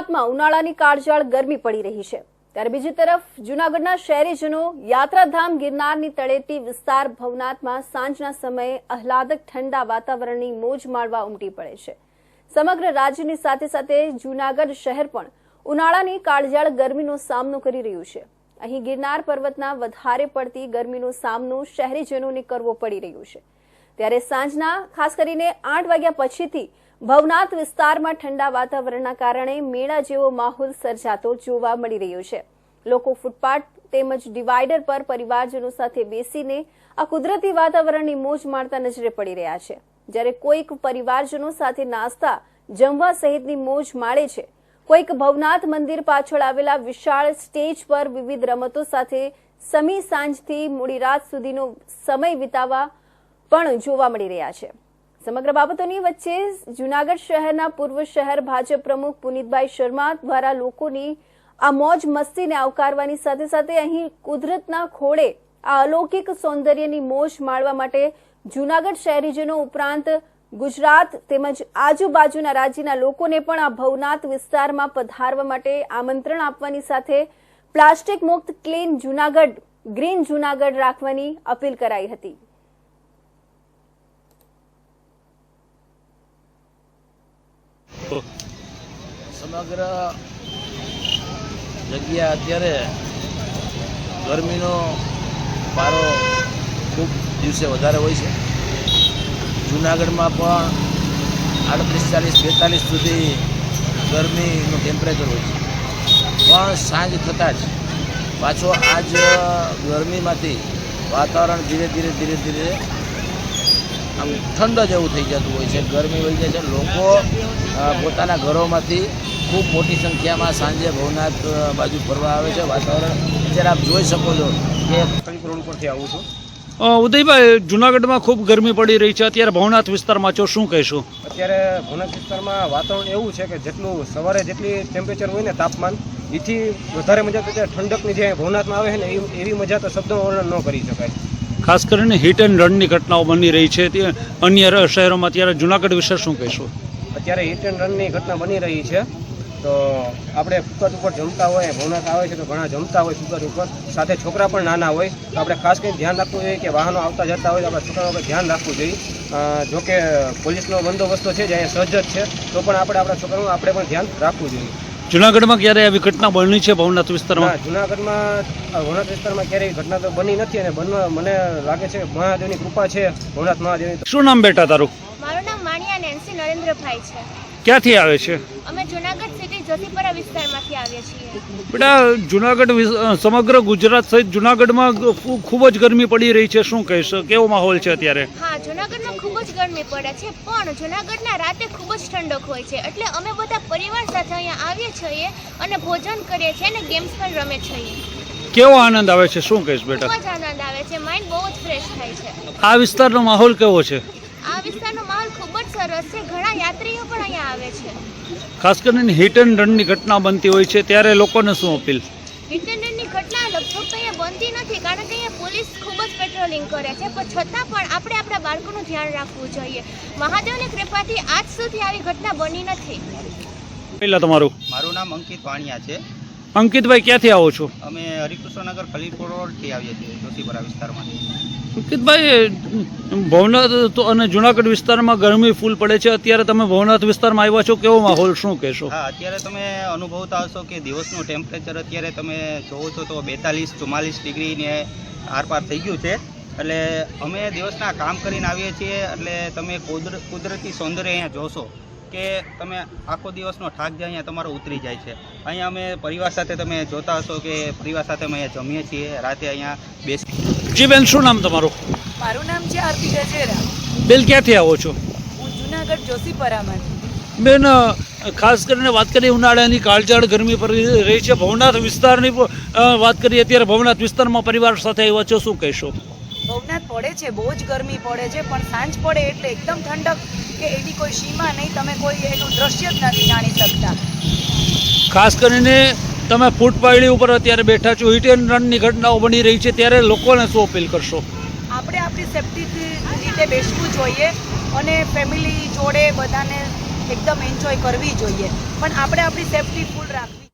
ભવનાથમાં ઉનાળાની કાળઝાળ ગરમી પડી રહી છે ત્યારે બીજી તરફ જૂનાગઢના શહેરીજનો યાત્રાધામ ગિરનારની તળેટી વિસ્તાર ભવનાથમાં સાંજના સમયે આહલાદક ઠંડા વાતાવરણની મોજ માણવા ઉમટી પડે છે। સમગ્ર રાજ્યની સાથે સાથે જૂનાગઢ શહેર પણ ઉનાળાની કાળઝાળ ગરમીનો સામનો કરી રહ્યું છે। અહીં ગિરનાર પર્વતના વધારે પડતી ગરમીનો સામનો શહેરીજનોને કરવો પડી રહ્યો છે ત્યારે સાંજના ખાસ કરીને 8 વાગ્યા પછીથી ભવનાથ વિસ્તારમાં ઠંડા વાતાવરણના કારણે મેળા જેવો માહોલ સર્જાતો જોવા મળી રહ્યો છે। લોકો ફૂટપાથ તેમજ ડિવાઈડર પર પરિવારજનો સાથે બેસીને આ કુદરતી વાતાવરણની મોજ માણતા નજરે પડી રહ્યા છે, જ્યારે કોઈક પરિવારજનો સાથે નાસ્તા જમવા સહિતની મોજ માણે છે। કોઈક ભવનાથ મંદિર પાછળ આવેલા વિશાળ સ્ટેજ પર વિવિધ રમતો સાથે સમી સાંજથી મોડી રાત સુધીનો સમય વિતાવવા પણ જોવા મળી રહ્યા છે। સમગ્ર બાબતોની વચ્ચે જૂનાગઢ શહેરના પૂર્વ શહેર ભાજપ પ્રમુખ પુનિતભાઈ શર્મા દ્વારા લોકોની આ મોજ મસ્તીને આવકારવાની સાથે સાથે અહીં કુદરતના ખોળે આ અલૌકિક સૌંદર્યની મોજ માણવા માટે જૂનાગઢ શહેરીજનો ઉપરાંત ગુજરાત તેમજ આજુબાજુના રાજ્યના લોકોને પણ આ ભવનાથ વિસ્તારમાં પધારવા માટે આમંત્રણ આપવાની સાથે પ્લાસ્ટિક મુક્ત ક્લીન જૂનાગઢ, ગ્રીન જૂનાગઢ રાખવાની અપીલ કરાઈ હતી। સમગ્ર જગ્યા અત્યારે ગરમીનો પારો ખૂબ દિવસે વધારે હોય છે। જૂનાગઢમાં પણ 38, 40, 42 સુધી ગરમીનું ટેમ્પરેચર હોય છે, પણ સાંજ થતાં જ પાછો આ જ ગરમીમાંથી વાતાવરણ ધીરે ધીરે આમ ઠંડ જેવું થઈ જતું હોય છે, ગરમી વહી જાય છે। લોકો પોતાના ઘરોમાંથી ખૂબ મોટી સંખ્યામાં સાંજે ભવનાથ બાજુ ફરવા આવે છે। વાતાવરણ અત્યારે આપ જોઈ શકો છો કે રોડ પરથી આવું છું। ઉદયભાઈ, જૂનાગઢમાં ખૂબ ગરમી પડી રહી છે, અત્યારે ભવનાથ વિસ્તારમાં છો, શું કહેશો? અત્યારે ભવનાથ વિસ્તારમાં વાતાવરણ એવું છે કે જેટલું સવારે જેટલી ટેમ્પરેચર હોય ને તાપમાન, એથી વધારે મજા તો ઠંડકની જે ભવનાથમાં આવે છે ને એવી મજા તો શબ્દોમાં વર્ણન ન કરી શકાય। ખાસ કરીને હિટ એન્ડ રનની ઘટનાઓ બની રહી છે તે અન્ય શહેરોમાં, ત્યારે જૂનાગઢ વિશે શું કહેશો? અત્યારે હિટ એન્ડ રનની ઘટના બની રહી છે, તો આપણે ફૂટપાથ ઉપર જમતા હોય, ભવનાથ આવે છે તો ઘણા જમતા હોય ફૂટપાથ ઉપર, સાથે છોકરા પણ નાના હોય, તો આપણે ખાસ કરીને ધ્યાન રાખવું જોઈએ કે વાહનો આવતા જતા હોય તો આપણા છોકરાઓ પર ધ્યાન રાખવું જોઈએ। જોકે પોલીસનો બંદોબસ્ત છે જે અહીંયા સજ્જ જ છે, તો પણ આપણા છોકરાઓનું આપણે પણ ધ્યાન રાખવું જોઈએ। જૂનાગઢમાં ક્યારે આવી ઘટના બની છે ભવનાથ વિસ્તારમાં? ભવનાથ વિસ્તારમાં ક્યારેય ઘટના તો બની નથી, અને બનવા મને લાગે છે મહાદેવની કૃપા છે, ભવનાથ મહાદેવની। શું નામ બેટા તારું? મારું નામ માણિયા નેન્સી નરેન્દ્રભાઈ છે। ક્યાંથી આવે છે? અમે જૂનાગઢ સિટી જોશીપરા વિસ્તારમાંથી આવીએ છીએ। બેટા, જૂનાગઢ સમગ્ર ગુજરાત સહિત જૂનાગઢમાં ખૂબ જ ગરમી પડી રહી છે, શું કહેશો, કેવો માહોલ છે અત્યારે? હા, જૂનાગઢમાં ખૂબ જ ગરમી પડે છે, પણ જૂનાગઢના રાતે ખૂબ જ ઠંડક હોય છે, એટલે અમે બધા પરિવાર સાથે અહીંયા આવીએ છીએ અને ભોજન કરીએ છીએ અને ગેમ્સ પણ રમે છીએ। કેવો આનંદ આવે છે, શું કહીશ બેટા? ખૂબ જ આનંદ આવે છે, માઇન્ડ બહુ જ ફ્રેશ થાય છે। આ વિસ્તારનો માહોલ કેવો છે? આ વિસ્તારનો માહોલ ખૂબ જ સરસ છે, ઘણા યાત્રીઓ પણ અહીંયા આવે છે। ખાસ કરીને હિટ એન્ડ રનની ઘટના બનતી હોય છે ત્યારે લોકોને શું અપીલ? હિટ એન્ડ રનની ઘટના લગભગ તો અહીંયા બનતી નથી, કારણ કે અહીંયા પોલીસ ખૂબ જ પેટ્રોલિંગ કરે છે, પણ છતાં પણ આપણે આપણા બાળકોનું ધ્યાન રાખવું જોઈએ। મહાદેવની કૃપાથી આજ સુધી આવી ઘટના બની નથી। પહેલા તમારું? મારું નામ અંકિત વાણિયા છે। અંકિતભાઈ, ક્યાંથી આવો છો? અમે હરિકૃષ્ણનગર ખલીલપુર રોડથી આવીએ છીએ, જોશીપરા વિસ્તારમાંથી। અંકિતભાઈ, ભવનાથ અને જૂનાગઢ વિસ્તારમાં ગરમી ફૂલ પડે છે, અત્યારે તમે ભવનાથ વિસ્તારમાં આવ્યા છો, કેવો માહોલ, શું કહેશો? હા, અત્યારે તમે અનુભવતા હશો કે દિવસનું ટેમ્પરેચર અત્યારે તમે જોવો છો તો 42, 44 ડિગ્રીને આરપાર થઈ ગયું છે, એટલે અમે દિવસના કામ કરીને આવીએ છીએ, એટલે તમે કુદરતી સૌંદર્ય અહીંયા જોશો કે તમે આખો દિવસનો થાક જે અહીંયા તમારો ઉતરી જાય છે। અહીંયા અમે પરિવાર સાથે તમે જોતા હશો કે પરિવાર સાથે અમે અહીંયા જમીએ છીએ, રાતે અહીંયા બેસી। જી બેન, શું નામ તમારું? મારું નામ છે આરતી ગજેરા। બેન, ક્યાંથી આવો છો? હું જૂનાગઢ જોશીપરામાંથી। બેન, ખાસ કરીને વાત કરીએ ઉનાળાની કાળઝાળ ગરમી પડી રહી છે, ભવનાથ વિસ્તારની વાત કરીએ અત્યારે ભવનાથ વિસ્તારમાં પરિવાર સાથે આવ્યા છો, શું કહેશો? ભવનાથ પડે છે, બહુ જ ગરમી પડે છે, પણ સાંજ પડે એટલે એકદમ ઠંડક કે એવી કોઈ સીમા નહીં, તમે કોઈ એનું દ્રશ્ય જ નથી જાણી શકતા। ખાસ કરીને તમે ફૂટપાળી ઉપર અત્યારે બેઠા છો, હિટ એન્ડ રનની ઘટનાઓ બની રહી છે, ત્યારે લોકોને શું અપીલ કરશો? આપણે આપણી સેફ્ટી રીતે બેસવું જોઈએ અને ફેમિલી જોડે બધાને એકદમ એન્જોય કરવી જોઈએ, પણ આપણે આપણી સેફટી ફૂલ રાખવી.